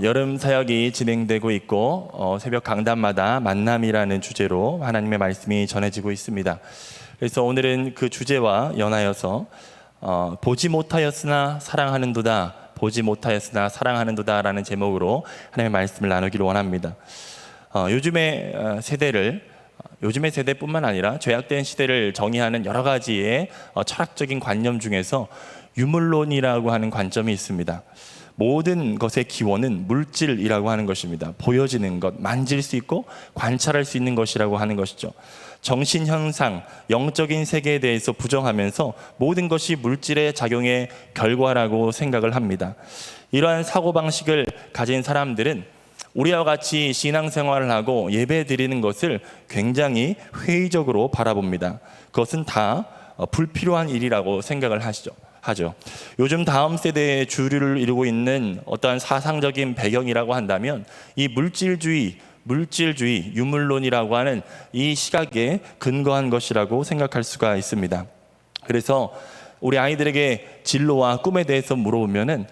여름 사역이 진행되고 있고 새벽 강단마다 만남이라는 주제로 하나님의 말씀이 전해지고 있습니다. 그래서 오늘은 그 주제와 연하여서 보지 못하였으나 사랑하는도다, 보지 못하였으나 사랑하는도다 라는 제목으로 하나님의 말씀을 나누기를 원합니다. 요즘의 세대뿐만 아니라 죄악된 시대를 정의하는 여러 가지의 철학적인 관념 중에서 유물론이라고 하는 관점이 있습니다. 모든 것의 기원은 물질이라고 하는 것입니다. 보여지는 것, 만질 수 있고 관찰할 수 있는 것이라고 하는 것이죠. 정신 현상, 영적인 세계에 대해서 부정하면서 모든 것이 물질의 작용의 결과라고 생각을 합니다. 이러한 사고방식을 가진 사람들은 우리와 같이 신앙생활을 하고 예배 드리는 것을 굉장히 회의적으로 바라봅니다. 그것은 다 불필요한 일이라고 생각을 하죠. 요즘 다음 세대의 주류를 이루고 있는 어떠한 사상적인 배경이라고 한다면 이 물질주의, 유물론이라고 하는 이 시각에 근거한 것이라고 생각할 수가 있습니다. 그래서 우리 아이들에게 진로와 꿈에 대해서 물어보면은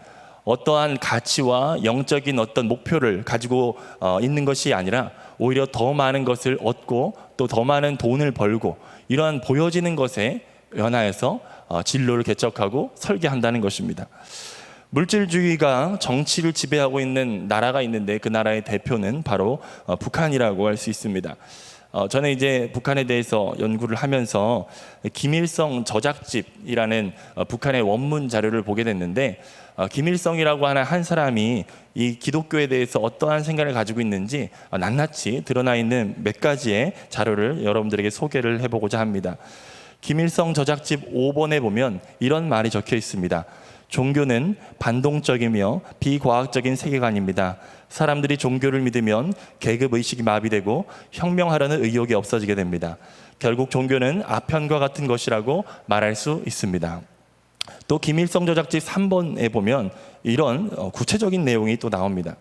어떠한 가치와 영적인 어떤 목표를 가지고 있는 것이 아니라 오히려 더 많은 것을 얻고 또 더 많은 돈을 벌고 이러한 보여지는 것에 연하여서 진로를 개척하고 설계한다는 것입니다. 물질주의가 정치를 지배하고 있는 나라가 있는데 그 나라의 대표는 바로 북한이라고 할 수 있습니다. 저는 이제 북한에 대해서 연구를 하면서 김일성 저작집이라는 북한의 원문 자료를 보게 됐는데 김일성이라고 하는 한 사람이 이 기독교에 대해서 어떠한 생각을 가지고 있는지 낱낱이 드러나 있는 몇 가지의 자료를 여러분들에게 소개를 해보고자 합니다. 김일성 저작집 5번에 보면 이런 말이 적혀 있습니다. 종교는 반동적이며 비과학적인 세계관입니다. 사람들이 종교를 믿으면 계급의식이 마비되고 혁명하려는 의욕이 없어지게 됩니다. 결국 종교는 아편과 같은 것이라고 말할 수 있습니다. 또 김일성 저작집 3번에 보면 이런 구체적인 내용이 또 나옵니다.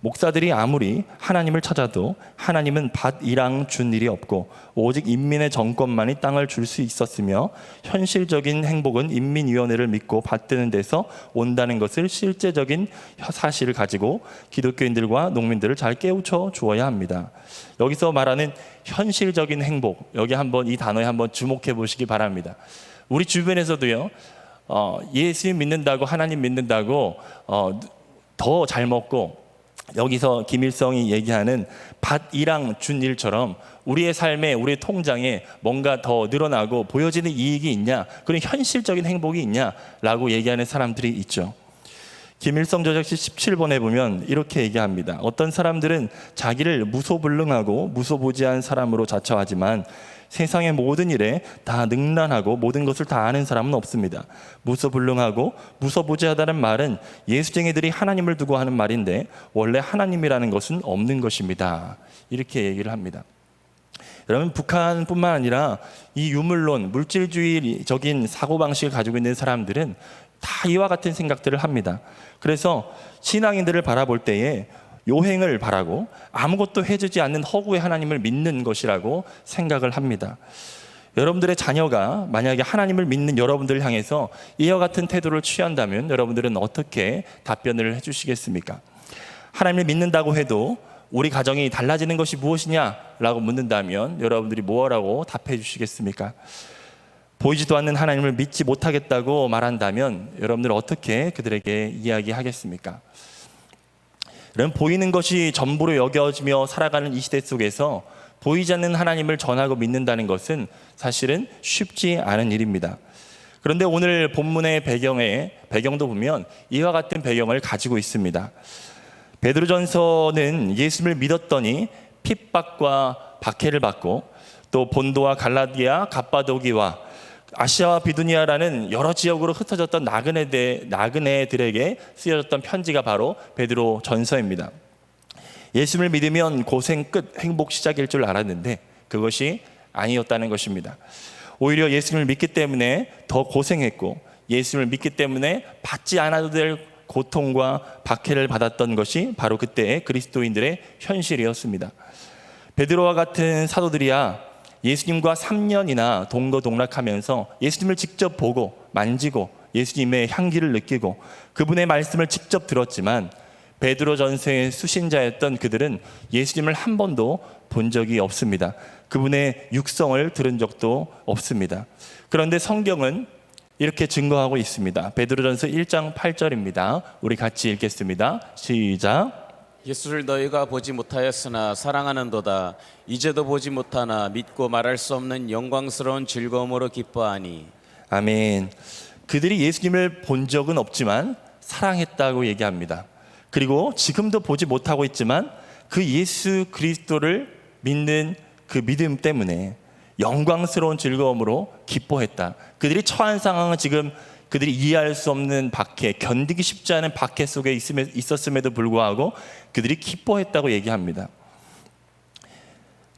목사들이 아무리 하나님을 찾아도 하나님은 밭이랑 준 일이 없고 오직 인민의 정권만이 땅을 줄 수 있었으며 현실적인 행복은 인민위원회를 믿고 받드는 데서 온다는 것을 실제적인 사실을 가지고 기독교인들과 농민들을 잘 깨우쳐 주어야 합니다. 여기서 말하는 현실적인 행복, 여기 한번 이 단어에 한번 주목해 보시기 바랍니다. 우리 주변에서도요, 예수님 믿는다고, 하나님 믿는다고 더 잘 먹고, 여기서 김일성이 얘기하는 밭이랑 준 일처럼 우리의 삶에, 우리의 통장에 뭔가 더 늘어나고 보여지는 이익이 있냐, 그런 현실적인 행복이 있냐라고 얘기하는 사람들이 있죠. 김일성 저작시 17번에 보면 이렇게 얘기합니다. 어떤 사람들은 자기를 무소불능하고 무소부지한 사람으로 자처하지만 세상의 모든 일에 다 능란하고 모든 것을 다 아는 사람은 없습니다. 무소불능하고 무소부지하다는 말은 예수쟁이들이 하나님을 두고 하는 말인데 원래 하나님이라는 것은 없는 것입니다. 이렇게 얘기를 합니다. 여러분, 북한뿐만 아니라 이 유물론, 물질주의적인 사고방식을 가지고 있는 사람들은 다 이와 같은 생각들을 합니다. 그래서 신앙인들을 바라볼 때에 요행을 바라고 아무것도 해주지 않는 허구의 하나님을 믿는 것이라고 생각을 합니다. 여러분들의 자녀가 만약에 하나님을 믿는 여러분들을 향해서 이와 같은 태도를 취한다면 여러분들은 어떻게 답변을 해주시겠습니까? 하나님을 믿는다고 해도 우리 가정이 달라지는 것이 무엇이냐라고 묻는다면 여러분들이 뭐라고 답해 주시겠습니까? 보이지도 않는 하나님을 믿지 못하겠다고 말한다면 여러분들은 어떻게 그들에게 이야기하겠습니까? 여러분, 보이는 것이 전부로 여겨지며 살아가는 이 시대 속에서 보이지 않는 하나님을 전하고 믿는다는 것은 사실은 쉽지 않은 일입니다. 그런데 오늘 본문의 배경도 보면 이와 같은 배경을 가지고 있습니다. 베드로전서는 예수님을 믿었더니 핍박과 박해를 받고 또 본도와 갈라디아, 갑바도기와 아시아와 비두니아라는 여러 지역으로 흩어졌던 나그네들에게 쓰여졌던 편지가 바로 베드로 전서입니다. 예수를 믿으면 고생 끝, 행복 시작일 줄 알았는데 그것이 아니었다는 것입니다. 오히려 예수를 믿기 때문에 더 고생했고 예수를 믿기 때문에 받지 않아도 될 고통과 박해를 받았던 것이 바로 그때의 그리스도인들의 현실이었습니다. 베드로와 같은 사도들이야 예수님과 3년이나 동거동락하면서 예수님을 직접 보고 만지고 예수님의 향기를 느끼고 그분의 말씀을 직접 들었지만 베드로전서의 수신자였던 그들은 예수님을 한 번도 본 적이 없습니다. 그분의 육성을 들은 적도 없습니다. 그런데 성경은 이렇게 증거하고 있습니다. 베드로전서 1장 8절입니다. 우리 같이 읽겠습니다. 시작. 예수를 너희가 보지 못하였으나 사랑하는도다. 이제도 보지 못하나 믿고 말할 수 없는 영광스러운 즐거움으로 기뻐하니. 아멘. 그들이 예수님을 본 적은 없지만 사랑했다고 얘기합니다. 그리고 지금도 보지 못하고 있지만 그 예수 그리스도를 믿는 그 믿음 때문에 영광스러운 즐거움으로 기뻐했다. 그들이 처한 상황은 지금 그들이 이해할 수 없는 박해, 견디기 쉽지 않은 박해 속에 있었음에도 불구하고 그들이 기뻐했다고 얘기합니다.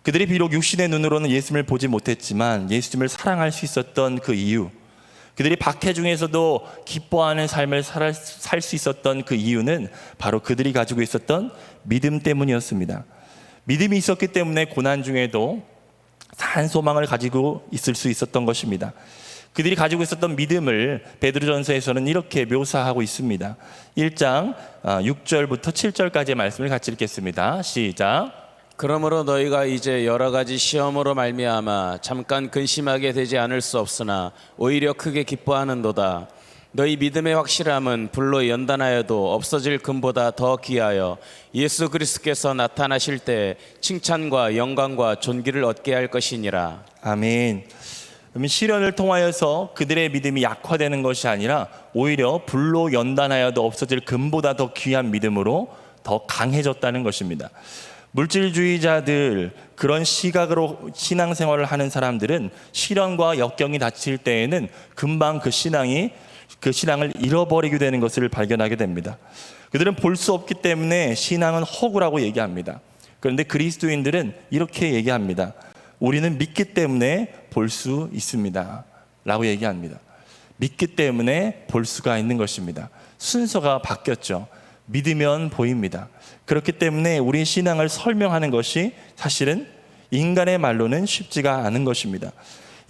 그들이 비록 육신의 눈으로는 예수님을 보지 못했지만 예수님을 사랑할 수 있었던 그 이유, 그들이 박해 중에서도 기뻐하는 삶을 살 수 있었던 그 이유는 바로 그들이 가지고 있었던 믿음 때문이었습니다. 믿음이 있었기 때문에 고난 중에도 산 소망을 가지고 있을 수 있었던 것입니다. 그들이 가지고 있었던 믿음을 베드로전서에서는 이렇게 묘사하고 있습니다. 1장 6절부터 7절까지의 말씀을 같이 읽겠습니다. 시작. 그러므로 너희가 이제 여러 가지 시험으로 말미암아 잠깐 근심하게 되지 않을 수 없으나 오히려 크게 기뻐하는도다. 너희 믿음의 확실함은 불로 연단하여도 없어질 금보다 더 귀하여 예수 그리스도께서 나타나실 때 칭찬과 영광과 존귀를 얻게 할 것이니라. 아멘. 그러면 시련을 통하여서 그들의 믿음이 약화되는 것이 아니라 오히려 불로 연단하여도 없어질 금보다 더 귀한 믿음으로 더 강해졌다는 것입니다. 물질주의자들, 그런 시각으로 신앙생활을 하는 사람들은 시련과 역경이 닥칠 때에는 금방 그 신앙을 잃어버리게 되는 것을 발견하게 됩니다. 그들은 볼 수 없기 때문에 신앙은 허구라고 얘기합니다. 그런데 그리스도인들은 이렇게 얘기합니다. 우리는 믿기 때문에 볼 수 있습니다 라고 얘기합니다. 믿기 때문에 볼 수가 있는 것입니다. 순서가 바뀌었죠. 믿으면 보입니다. 그렇기 때문에 우리 신앙을 설명하는 것이 사실은 인간의 말로는 쉽지가 않은 것입니다.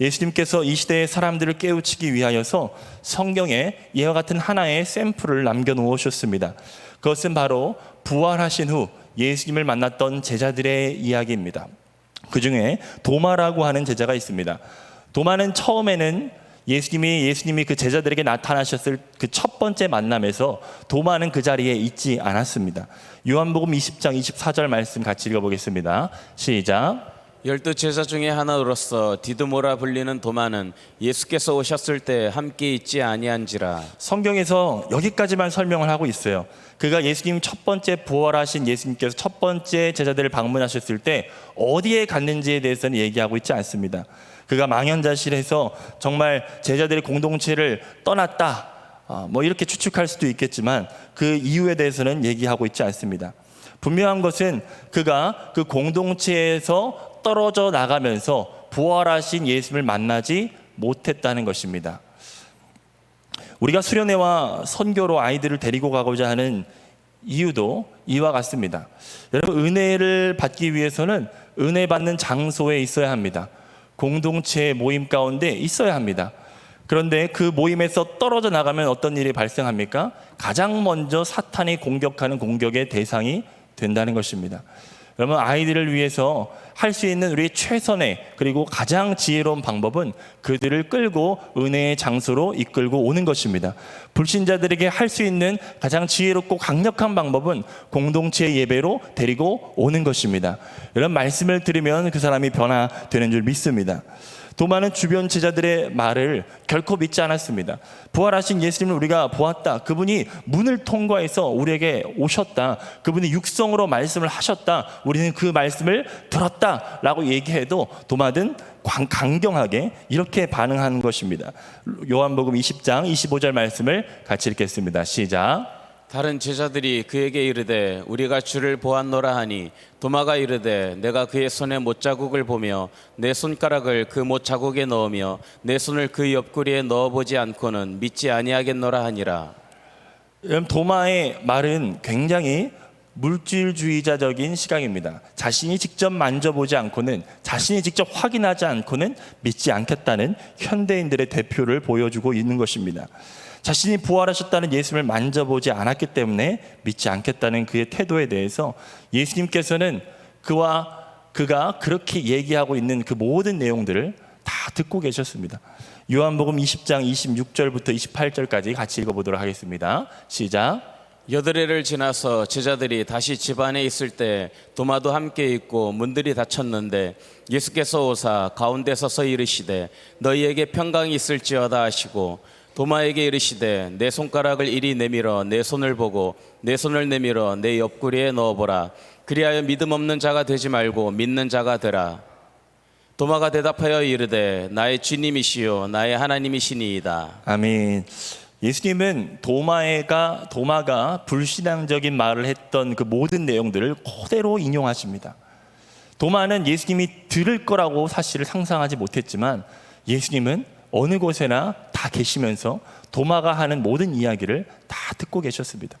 예수님께서 이 시대의 사람들을 깨우치기 위하여서 성경에 이와 같은 하나의 샘플을 남겨놓으셨습니다. 그것은 바로 부활하신 후 예수님을 만났던 제자들의 이야기입니다. 그 중에 도마라고 하는 제자가 있습니다. 도마는 처음에는 예수님이 그 제자들에게 나타나셨을 그 첫 번째 만남에서 도마는 그 자리에 있지 않았습니다. 요한복음 20장 24절 말씀 같이 읽어보겠습니다. 시작. 12 제자 중에 하나로서 디두모라 불리는 도마는 예수께서 오셨을 때 함께 있지 아니한지라. 성경에서 여기까지만 설명을 하고 있어요. 그가 예수님 첫 번째 부활하신 예수님께서 첫 번째 제자들을 방문하셨을 때 어디에 갔는지에 대해서는 얘기하고 있지 않습니다. 그가 망연자실해서 정말 제자들의 공동체를 떠났다, 이렇게 추측할 수도 있겠지만 그 이유에 대해서는 얘기하고 있지 않습니다. 분명한 것은 그가 그 공동체에서 떨어져 나가면서 부활하신 예수님을 만나지 못했다는 것입니다. 우리가 수련회와 선교로 아이들을 데리고 가고자 하는 이유도 이와 같습니다. 여러분, 은혜를 받기 위해서는 은혜 받는 장소에 있어야 합니다. 공동체 모임 가운데 있어야 합니다. 그런데 그 모임에서 떨어져 나가면 어떤 일이 발생합니까? 가장 먼저 사탄이 공격하는 공격의 대상이 된다는 것입니다. 여러분, 아이들을 위해서 할 수 있는 우리 최선의 그리고 가장 지혜로운 방법은 그들을 끌고 은혜의 장소로 이끌고 오는 것입니다. 불신자들에게 할 수 있는 가장 지혜롭고 강력한 방법은 공동체 예배로 데리고 오는 것입니다. 이런 말씀을 들으면 그 사람이 변화되는 줄 믿습니다. 도마는 주변 제자들의 말을 결코 믿지 않았습니다. 부활하신 예수님을 우리가 보았다. 그분이 문을 통과해서 우리에게 오셨다. 그분이 육성으로 말씀을 하셨다. 우리는 그 말씀을 들었다 라고 얘기해도 도마는 강경하게 이렇게 반응하는 것입니다. 요한복음 20장 25절 말씀을 같이 읽겠습니다. 시작. 다른 제자들이 그에게 이르되 우리가 주를 보았노라 하니 도마가 이르되 내가 그의 손에 못자국을 보며 내 손가락을 그 못자국에 넣으며 내 손을 그 옆구리에 넣어보지 않고는 믿지 아니하겠노라 하니라. 도마의 말은 굉장히 물질주의자적인 시각입니다. 자신이 직접 만져보지 않고는, 자신이 직접 확인하지 않고는 믿지 않겠다는 현대인들의 대표를 보여주고 있는 것입니다. 자신이 부활하셨다는 예수님을 만져보지 않았기 때문에 믿지 않겠다는 그의 태도에 대해서 예수님께서는 그가 그렇게 얘기하고 있는 그 모든 내용들을 다 듣고 계셨습니다. 요한복음 20장 26절부터 28절까지 같이 읽어보도록 하겠습니다. 시작. 여드레를 지나서 제자들이 다시 집 안에 있을 때 도마도 함께 있고 문들이 닫혔는데 예수께서 오사 가운데 서서 이르시되 너희에게 평강이 있을지어다 하시고 도마에게 이르시되 내 손가락을 이리 내밀어 내 손을 보고 내 손을 내밀어 내 옆구리에 넣어보라. 그리하여 믿음 없는 자가 되지 말고 믿는 자가 되라. 도마가 대답하여 이르되 나의 주님이시요 나의 하나님이시니이다. 아멘. 예수님은 도마가 불신앙적인 말을 했던 그 모든 내용들을 그대로 인용하십니다. 도마는 예수님이 들을 거라고 사실을 상상하지 못했지만 예수님은 어느 곳에나 다 계시면서 도마가 하는 모든 이야기를 다 듣고 계셨습니다.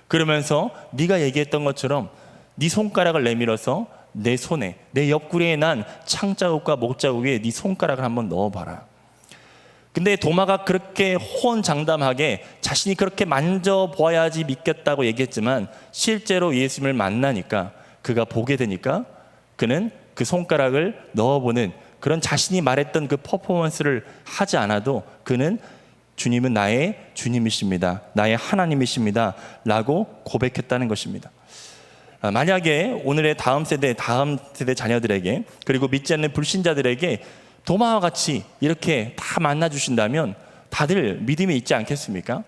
그러면서 네가 얘기했던 것처럼 네 손가락을 내밀어서 내 손에, 내 옆구리에 난 창자국과 목자국에 네 손가락을 한번 넣어봐라. 근데 도마가 그렇게 호언장담하게 자신이 그렇게 만져보아야지 믿겠다고 얘기했지만 실제로 예수님을 만나니까, 그가 보게 되니까 그는 그 손가락을 넣어보는 그런 자신이 말했던 그 퍼포먼스를 하지 않아도 그는 주님은 나의 주님이십니다, 나의 하나님이십니다 라고 고백했다는 것입니다. 만약에 오늘의 다음 세대 자녀들에게, 그리고 믿지 않는 불신자들에게 도마와 같이 이렇게 다 만나주신다면 다들 믿음이 있지 않겠습니까?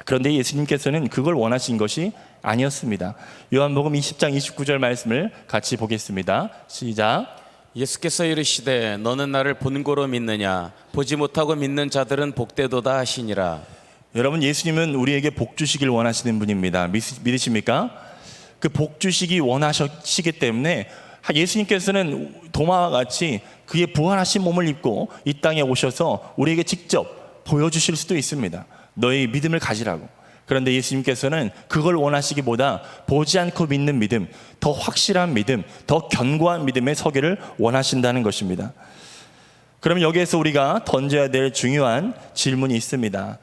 그런데 예수님께서는 그걸 원하신 것이 아니었습니다. 요한복음 20장 29절 말씀을 같이 보겠습니다. 시작. 예수께서 이르시되 너는 나를 본 고로 믿느냐 보지 못하고 믿는 자들은 복되도다 하시니라. 여러분, 예수님은 우리에게 복 주시길 원하시는 분입니다. 믿으십니까? 그 복 주시기 원하시기 때문에 예수님께서는 도마와 같이 그의 부활하신 몸을 입고 이 땅에 오셔서 우리에게 직접 보여주실 수도 있습니다. 너희 믿음을 가지라고. 그런데 예수님께서는 그걸 원하시기보다 보지 않고 믿는 믿음, 더 확실한 믿음, 더 견고한 믿음에 서기를 원하신다는 것입니다. 그럼 여기에서 우리가 던져야 될 중요한 질문이 있습니다.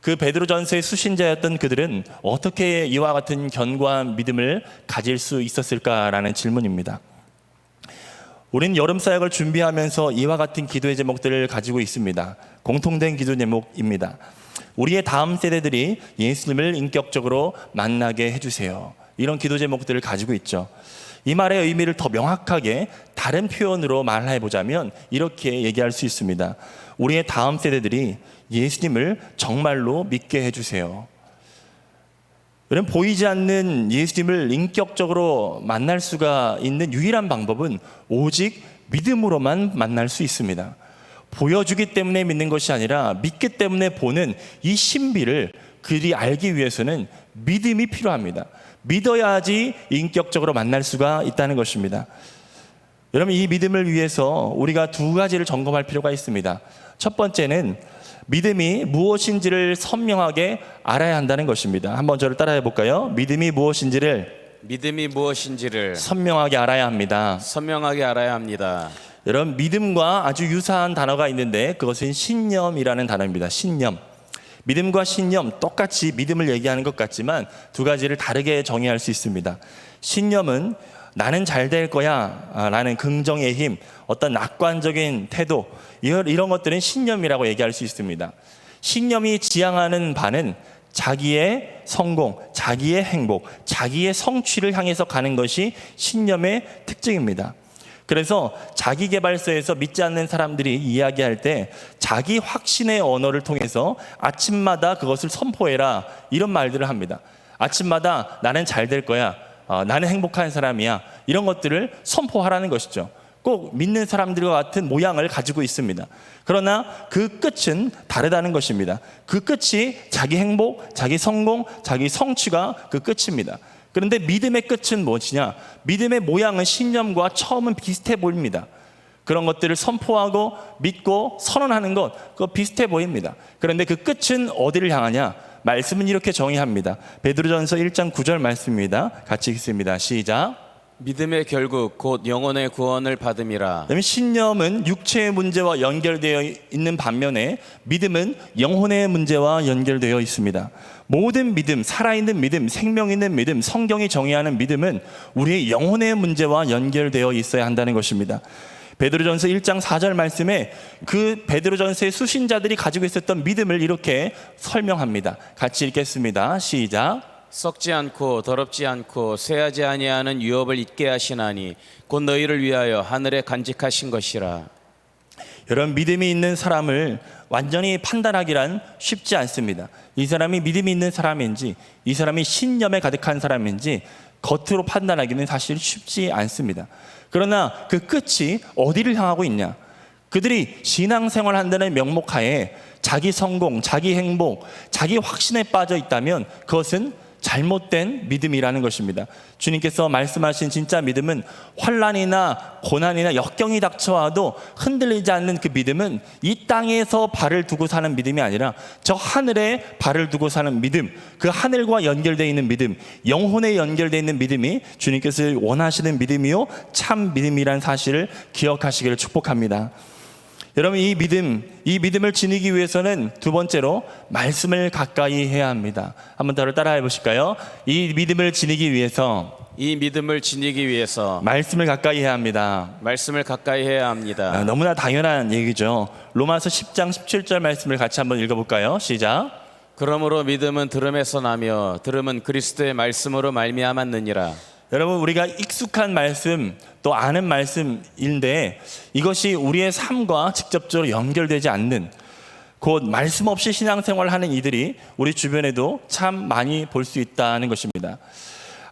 그 베드로전서의 수신자였던 그들은 어떻게 이와 같은 견고한 믿음을 가질 수 있었을까라는 질문입니다. 우리는 여름 사역을 준비하면서 이와 같은 기도의 제목들을 가지고 있습니다. 공통된 기도 제목입니다. 우리의 다음 세대들이 예수님을 인격적으로 만나게 해주세요. 이런 기도 제목들을 가지고 있죠. 이 말의 의미를 더 명확하게 다른 표현으로 말해보자면 이렇게 얘기할 수 있습니다. 우리의 다음 세대들이 예수님을 정말로 믿게 해주세요. 여러분, 보이지 않는 예수님을 인격적으로 만날 수가 있는 유일한 방법은 오직 믿음으로만 만날 수 있습니다. 보여주기 때문에 믿는 것이 아니라 믿기 때문에 보는 이 신비를 그들이 알기 위해서는 믿음이 필요합니다. 믿어야지 인격적으로 만날 수가 있다는 것입니다. 여러분, 이 믿음을 위해서 우리가 두 가지를 점검할 필요가 있습니다. 첫 번째는 믿음이 무엇인지를 선명하게 알아야 한다는 것입니다. 한번 저를 따라해 볼까요? 믿음이 무엇인지를 선명하게 알아야 합니다. 여러분, 믿음과 아주 유사한 단어가 있는데 그것은 신념이라는 단어입니다. 신념. 믿음과 신념, 똑같이 믿음을 얘기하는 것 같지만 두 가지를 다르게 정의할 수 있습니다. 신념은 나는 잘 될 거야 라는 긍정의 힘, 어떤 낙관적인 태도, 이런 것들은 신념이라고 얘기할 수 있습니다. 신념이 지향하는 바는 자기의 성공, 자기의 행복, 자기의 성취를 향해서 가는 것이 신념의 특징입니다. 그래서 자기계발서에서 믿지 않는 사람들이 이야기할 때 자기 확신의 언어를 통해서 아침마다 그것을 선포해라, 이런 말들을 합니다. 아침마다 나는 잘 될 거야, 나는 행복한 사람이야, 이런 것들을 선포하라는 것이죠. 꼭 믿는 사람들과 같은 모양을 가지고 있습니다. 그러나 그 끝은 다르다는 것입니다. 그 끝이 자기 행복, 자기 성공, 자기 성취가 그 끝입니다. 그런데 믿음의 끝은 무엇이냐? 믿음의 모양은 신념과 처음은 비슷해 보입니다. 그런 것들을 선포하고 믿고 선언하는 것, 그거 비슷해 보입니다. 그런데 그 끝은 어디를 향하냐? 말씀은 이렇게 정의합니다. 베드로전서 1장 9절 말씀입니다. 같이 읽습니다. 시작. 믿음의 결국 곧 영혼의 구원을 받음이라. 그다음에 신념은 육체의 문제와 연결되어 있는 반면에 믿음은 영혼의 문제와 연결되어 있습니다. 모든 믿음, 살아있는 믿음, 생명 있는 믿음, 성경이 정의하는 믿음은 우리의 영혼의 문제와 연결되어 있어야 한다는 것입니다. 베드로전서 1장 4절 말씀에 그 베드로전서의 수신자들이 가지고 있었던 믿음을 이렇게 설명합니다. 같이 읽겠습니다. 시작. 썩지 않고 더럽지 않고 쇠하지 아니하는 유업을 잊게 하시나니 곧 너희를 위하여 하늘에 간직하신 것이라. 여러분, 믿음이 있는 사람을 완전히 판단하기란 쉽지 않습니다. 이 사람이 믿음이 있는 사람인지, 이 사람이 신념에 가득한 사람인지 겉으로 판단하기는 사실 쉽지 않습니다. 그러나 그 끝이 어디를 향하고 있냐? 그들이 신앙생활 한다는 명목하에 자기 성공, 자기 행복, 자기 확신에 빠져 있다면 그것은 잘못된 믿음이라는 것입니다. 주님께서 말씀하신 진짜 믿음은 환난이나 고난이나 역경이 닥쳐와도 흔들리지 않는 그 믿음은 이 땅에서 발을 두고 사는 믿음이 아니라 저 하늘에 발을 두고 사는 믿음, 그 하늘과 연결되어 있는 믿음, 영혼에 연결되어 있는 믿음이 주님께서 원하시는 믿음이요 참 믿음이라는 사실을 기억하시기를 축복합니다. 여러분, 이 믿음을 지니기 위해서는 두 번째로 말씀을 가까이 해야 합니다. 한번 더 따라해 보실까요? 이 믿음을 지니기 위해서 말씀을 가까이 해야 합니다. 말씀을 가까이 해야 합니다. 너무나 당연한 얘기죠. 로마서 10장 17절 말씀을 같이 한번 읽어볼까요? 시작. 그러므로 믿음은 들음에서 나며 들음은 그리스도의 말씀으로 말미암았느니라. 여러분, 우리가 익숙한 말씀 또 아는 말씀인데 이것이 우리의 삶과 직접적으로 연결되지 않는, 곧 말씀 없이 신앙생활을 하는 이들이 우리 주변에도 참 많이 볼 수 있다는 것입니다.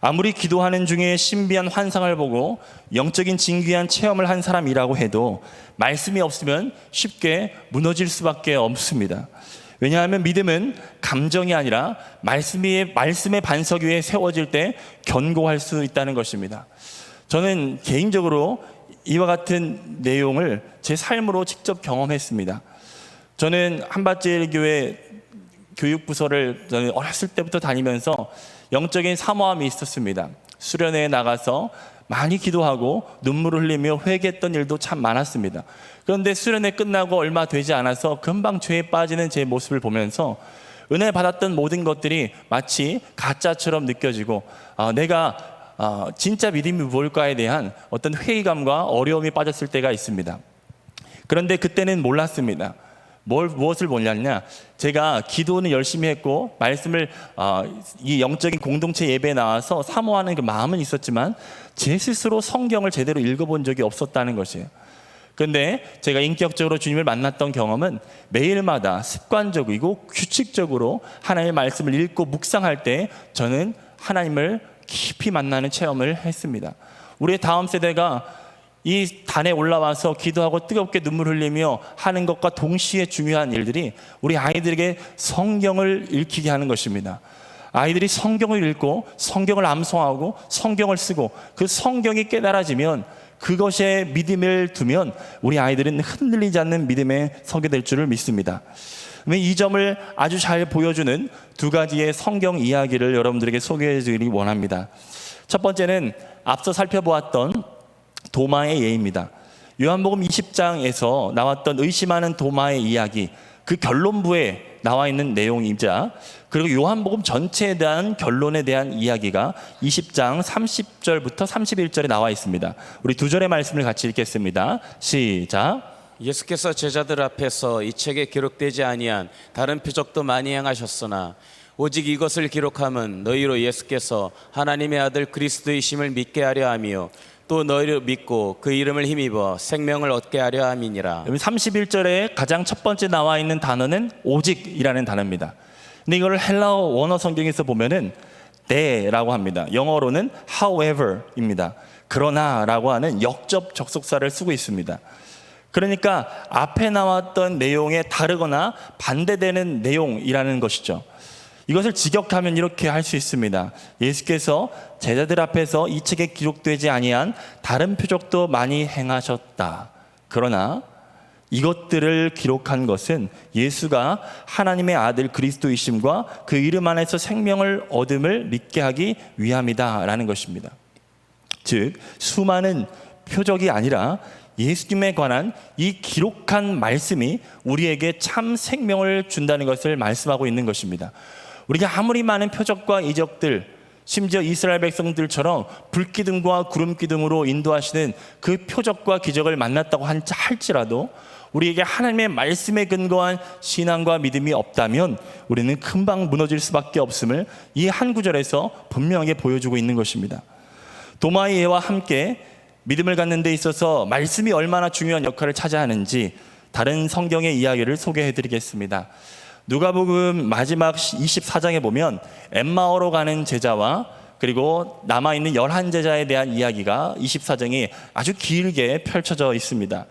아무리 기도하는 중에 신비한 환상을 보고 영적인 진귀한 체험을 한 사람이라고 해도 말씀이 없으면 쉽게 무너질 수밖에 없습니다. 왜냐하면 믿음은 감정이 아니라 말씀의 반석 위에 세워질 때 견고할 수 있다는 것입니다. 저는 개인적으로 이와 같은 내용을 제 삶으로 직접 경험했습니다. 저는 한밭제일교회 교육부서를 저는 어렸을 때부터 다니면서 영적인 사모함이 있었습니다. 수련회에 나가서 많이 기도하고 눈물을 흘리며 회개했던 일도 참 많았습니다. 그런데 수련회 끝나고 얼마 되지 않아서 금방 죄에 빠지는 제 모습을 보면서 은혜 받았던 모든 것들이 마치 가짜처럼 느껴지고 내가 진짜 믿음이 뭘까에 대한 어떤 회의감과 어려움이 빠졌을 때가 있습니다. 그런데 그때는 몰랐습니다. 무엇을 몰랐냐? 제가 기도는 열심히 했고 말씀을 이 영적인 공동체 예배에 나와서 사모하는 그 마음은 있었지만 제 스스로 성경을 제대로 읽어본 적이 없었다는 것이에요. 그런데 제가 인격적으로 주님을 만났던 경험은 매일마다 습관적이고 규칙적으로 하나님의 말씀을 읽고 묵상할 때 저는 하나님을 깊이 만나는 체험을 했습니다. 우리의 다음 세대가 이 단에 올라와서 기도하고 뜨겁게 눈물 흘리며 하는 것과 동시에 중요한 일들이 우리 아이들에게 성경을 읽히게 하는 것입니다. 아이들이 성경을 읽고 성경을 암송하고 성경을 쓰고 그 성경이 깨달아지면 그것에 믿음을 두면 우리 아이들은 흔들리지 않는 믿음에 서게 될 줄을 믿습니다. 이 점을 아주 잘 보여주는 두 가지의 성경 이야기를 여러분들에게 소개해 드리기 원합니다. 첫 번째는 앞서 살펴보았던 도마의 예입니다. 요한복음 20장에서 나왔던 의심하는 도마의 이야기, 그 결론부에 나와 있는 내용이자 그리고 요한복음 전체에 대한 결론에 대한 이야기가 20장 30절부터 31절에 나와 있습니다. 우리 두 절의 말씀을 같이 읽겠습니다. 시작. 예수께서 제자들 앞에서 이 책에 기록되지 아니한 다른 표적도 많이 행하셨으나 오직 이것을 기록함은 너희로 예수께서 하나님의 아들 그리스도이심을 믿게 하려 함이요 또 너희를 믿고 그 이름을 힘입어 생명을 얻게 하려 함이니라. 31절에 가장 첫 번째 나와 있는 단어는 오직이라는 단어입니다. 근데 이걸 헬라어 원어 성경에서 보면은 the라고 합니다. 영어로는 however입니다. 그러나라고 하는 역접 접속사를 쓰고 있습니다. 그러니까 앞에 나왔던 내용에 다르거나 반대되는 내용이라는 것이죠. 이것을 직역하면 이렇게 할 수 있습니다. 예수께서 제자들 앞에서 이 책에 기록되지 아니한 다른 표적도 많이 행하셨다. 그러나 이것들을 기록한 것은 예수가 하나님의 아들 그리스도이심과 그 이름 안에서 생명을 얻음을 믿게 하기 위함이다 라는 것입니다. 즉 수많은 표적이 아니라 예수님에 관한 이 기록한 말씀이 우리에게 참 생명을 준다는 것을 말씀하고 있는 것입니다. 우리가 아무리 많은 표적과 이적들, 심지어 이스라엘 백성들처럼 불기둥과 구름기둥으로 인도하시는 그 표적과 기적을 만났다고 할지라도 우리에게 하나님의 말씀에 근거한 신앙과 믿음이 없다면 우리는 금방 무너질 수밖에 없음을 이 한 구절에서 분명하게 보여주고 있는 것입니다. 도마의 예와 함께 믿음을 갖는 데 있어서 말씀이 얼마나 중요한 역할을 차지하는지 다른 성경의 이야기를 소개해 드리겠습니다. 누가복음 마지막 24장에 보면 엠마오로 가는 제자와 그리고 남아있는 11제자에 대한 이야기가 24장이 아주 길게 펼쳐져 있습니다.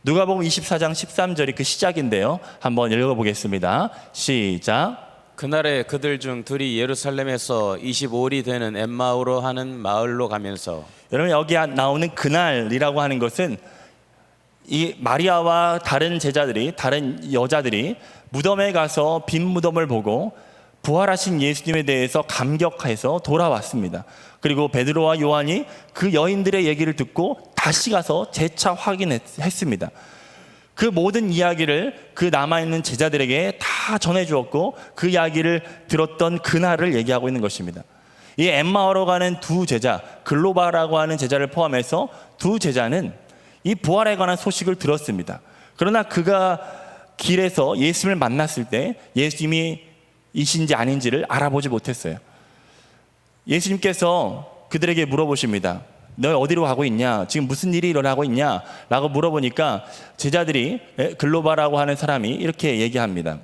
누가복음 24장 13절이 그 시작인데요. 한번 읽어보겠습니다. 시작. 그날에 그들 중 둘이 예루살렘에서 25일이 되는 엠마오로 하는 마을로 가면서. 여러분 여기 나오는 그날이라고 하는 것은 이 마리아와 다른 제자들이, 다른 여자들이 무덤에 가서 빈 무덤을 보고 부활하신 예수님에 대해서 감격해서 돌아왔습니다. 그리고 베드로와 요한이 그 여인들의 얘기를 듣고 다시 가서 재차 확인했습니다. 그 모든 이야기를 그 남아있는 제자들에게 다 전해주었고 그 이야기를 들었던 그날을 얘기하고 있는 것입니다. 이 엠마오로 가는 두 제자, 글로바라고 하는 제자를 포함해서 두 제자는 이 부활에 관한 소식을 들었습니다. 그러나 그가 길에서 예수님을 만났을 때 예수님이 이신지 아닌지를 알아보지 못했어요. 예수님께서 그들에게 물어보십니다. 너 어디로 가고 있냐? 지금 무슨 일이 일어나고 있냐? 라고 물어보니까 제자들이, 글로바라고 하는 사람이 이렇게 얘기합니다.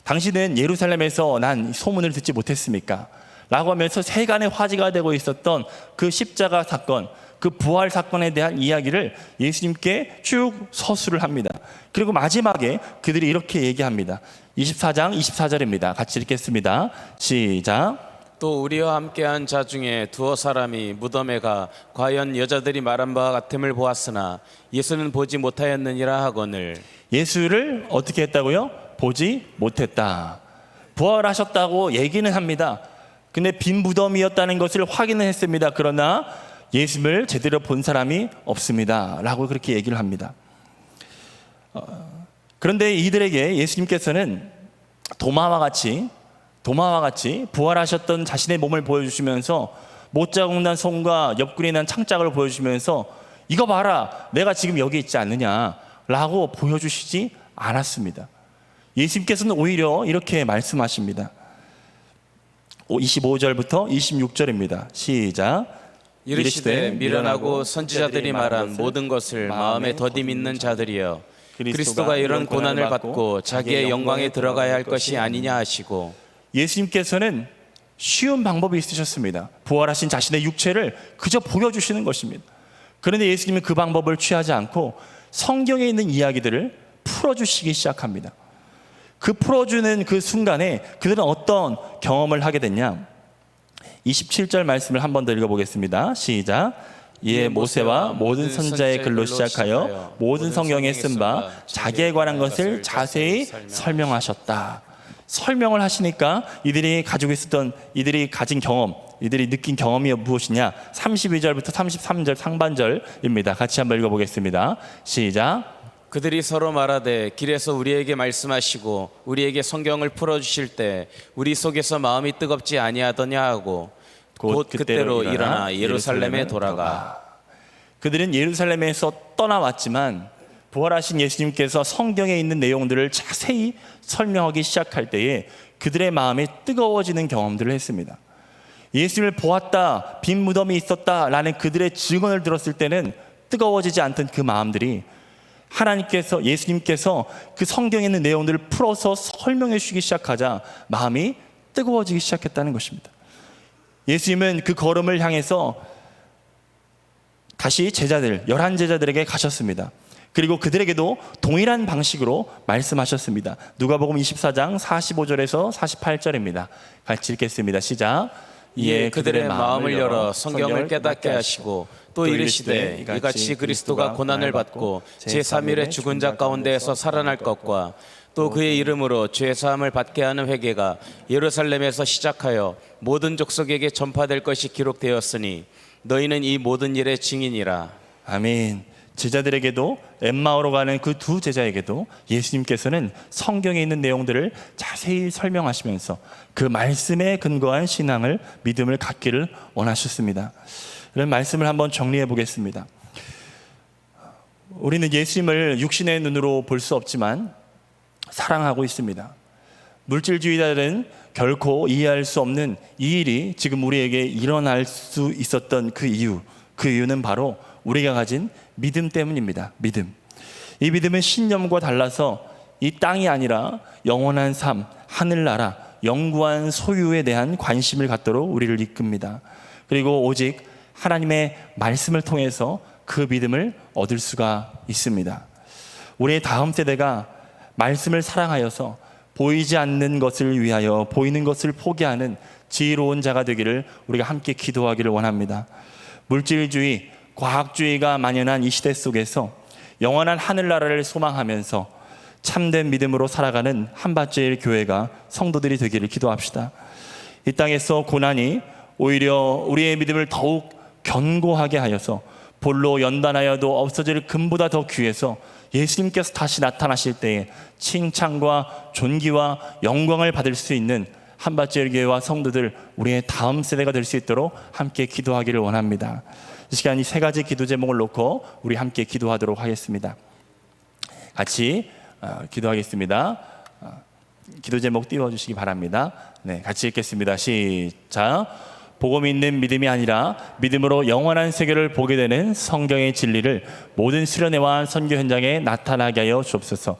당신은 예루살렘에서 난 소문을 듣지 못했습니까? 라고 하면서 세간의 화제가 되고 있었던 그 십자가 사건, 그 부활 사건에 대한 이야기를 예수님께 쭉 서술을 합니다. 그리고 마지막에 그들이 이렇게 얘기합니다. 24장 24절입니다. 같이 읽겠습니다. 시작. 또 우리와 함께한 자 중에 두어 사람이 무덤에 가 과연 여자들이 말한 바와 같음을 보았으나 예수는 보지 못하였느니라 하거늘. 예수를 어떻게 했다고요? 보지 못했다. 부활하셨다고 얘기는 합니다. 근데 빈 무덤이었다는 것을 확인은 했습니다. 그러나 예수님을 제대로 본 사람이 없습니다. 라고 그렇게 얘기를 합니다. 그런데 이들에게 예수님께서는 도마와 같이 부활하셨던 자신의 몸을 보여주시면서 못자국 난 손과 옆구리에 난 창짝을 보여주시면서 이거 봐라, 내가 지금 여기 있지 않느냐라고 보여주시지 않았습니다. 예수님께서는 오히려 이렇게 말씀하십니다. 25절부터 26절입니다. 시작. 이르시되 미련하고 선지자들이 말한 모든 것을 마음에 더디 믿는 자들이여, 그리스도가 이런 고난을 받고 자기의 영광에 들어가야 할 것이 아니냐 하시고. 예수님께서는 쉬운 방법이 있으셨습니다. 부활하신 자신의 육체를 그저 보여주시는 것입니다. 그런데 예수님은 그 방법을 취하지 않고 성경에 있는 이야기들을 풀어주시기 시작합니다. 그 풀어주는 그 순간에 그들은 어떤 경험을 하게 됐냐? 27절 말씀을 한 번 더 읽어보겠습니다. 시작. 이에 모세와 모든 선지자의 글로 시작하여 모든 성경에 쓴 바 자기에 관한 것을 자세히 설명하셨다. 설명을 하시니까 이들이 가진 경험, 이들이 느낀 경험이 무엇이냐? 32절부터 33절 상반절입니다. 같이 한번 읽어보겠습니다. 시작. 그들이 서로 말하되 길에서 우리에게 말씀하시고 우리에게 성경을 풀어주실 때 우리 속에서 마음이 뜨겁지 아니하더냐 하고 곧 그때로 일어나 예루살렘에 돌아가. 그들은 예루살렘에서 떠나왔지만 부활하신 예수님께서 성경에 있는 내용들을 자세히 설명하기 시작할 때에 그들의 마음이 뜨거워지는 경험들을 했습니다. 예수님을 보았다, 빈 무덤이 있었다라는 그들의 증언을 들었을 때는 뜨거워지지 않던 그 마음들이 예수님께서 그 성경에 있는 내용들을 풀어서 설명해 주시기 시작하자 마음이 뜨거워지기 시작했다는 것입니다. 예수님은 그 걸음을 향해서 다시 11제자들에게 가셨습니다. 그리고 그들에게도 동일한 방식으로 말씀하셨습니다. 누가복음 24장 45절에서 48절입니다. 같이 읽겠습니다. 시작. 이에 그들의 마음을 열어 성경을 깨닫게 하시고 또 이르시되 이같이 그리스도가 고난을 받고 제3일에 죽은 자 가운데에서 살아날 것과 또 그의 이름으로 죄사함을 받게 하는 회개가 예루살렘에서 시작하여 모든 족속에게 전파될 것이 기록되었으니 너희는 이 모든 일의 증인이라. 아멘. 제자들에게도 엠마오로 가는 그 두 제자에게도 예수님께서는 성경에 있는 내용들을 자세히 설명하시면서 그 말씀에 근거한 신앙을, 믿음을 갖기를 원하셨습니다. 이런 말씀을 한번 정리해 보겠습니다. 우리는 예수님을 육신의 눈으로 볼 수 없지만 사랑하고 있습니다. 물질주의자들은 결코 이해할 수 없는 이 일이 지금 우리에게 일어날 수 있었던 그 이유는 바로 우리가 가진 믿음 때문입니다. 믿음. 이 믿음은 신념과 달라서 이 땅이 아니라 영원한 삶, 하늘나라, 영구한 소유에 대한 관심을 갖도록 우리를 이끕니다. 그리고 오직 하나님의 말씀을 통해서 그 믿음을 얻을 수가 있습니다. 우리의 다음 세대가 말씀을 사랑하여서 보이지 않는 것을 위하여 보이는 것을 포기하는 지혜로운 자가 되기를 우리가 함께 기도하기를 원합니다. 물질주의, 과학주의가 만연한 이 시대 속에서 영원한 하늘나라를 소망하면서 참된 믿음으로 살아가는 한밭제일 교회가 성도들이 되기를 기도합시다. 이 땅에서 고난이 오히려 우리의 믿음을 더욱 견고하게 하여서 볼로 연단하여도 없어질 금보다 더 귀해서 예수님께서 다시 나타나실 때에 칭찬과 존귀와 영광을 받을 수 있는 한밭제일 교회와 성도들, 우리의 다음 세대가 될 수 있도록 함께 기도하기를 원합니다. 이 시간 이 세 가지 기도 제목을 놓고 우리 함께 기도하도록 하겠습니다. 같이 기도하겠습니다. 기도 제목 띄워주시기 바랍니다. 네, 같이 읽겠습니다. 시작. 복음 있는 믿음이 아니라 믿음으로 영원한 세계를 보게 되는 성경의 진리를 모든 수련회와 선교 현장에 나타나게 하여 주옵소서.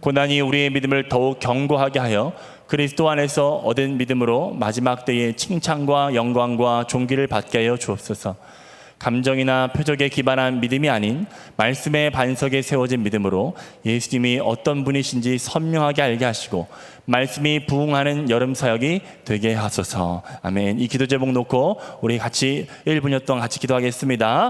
고난이 우리의 믿음을 더욱 견고하게 하여 그리스도 안에서 얻은 믿음으로 마지막 때에 칭찬과 영광과 존귀를 받게 하여 주옵소서. 감정이나 표적에 기반한 믿음이 아닌 말씀의 반석에 세워진 믿음으로 예수님이 어떤 분이신지 선명하게 알게 하시고 말씀이 부응하는 여름 사역이 되게 하소서. 아멘. 이 기도 제목 놓고 우리 같이 1분여 동안 같이 기도하겠습니다.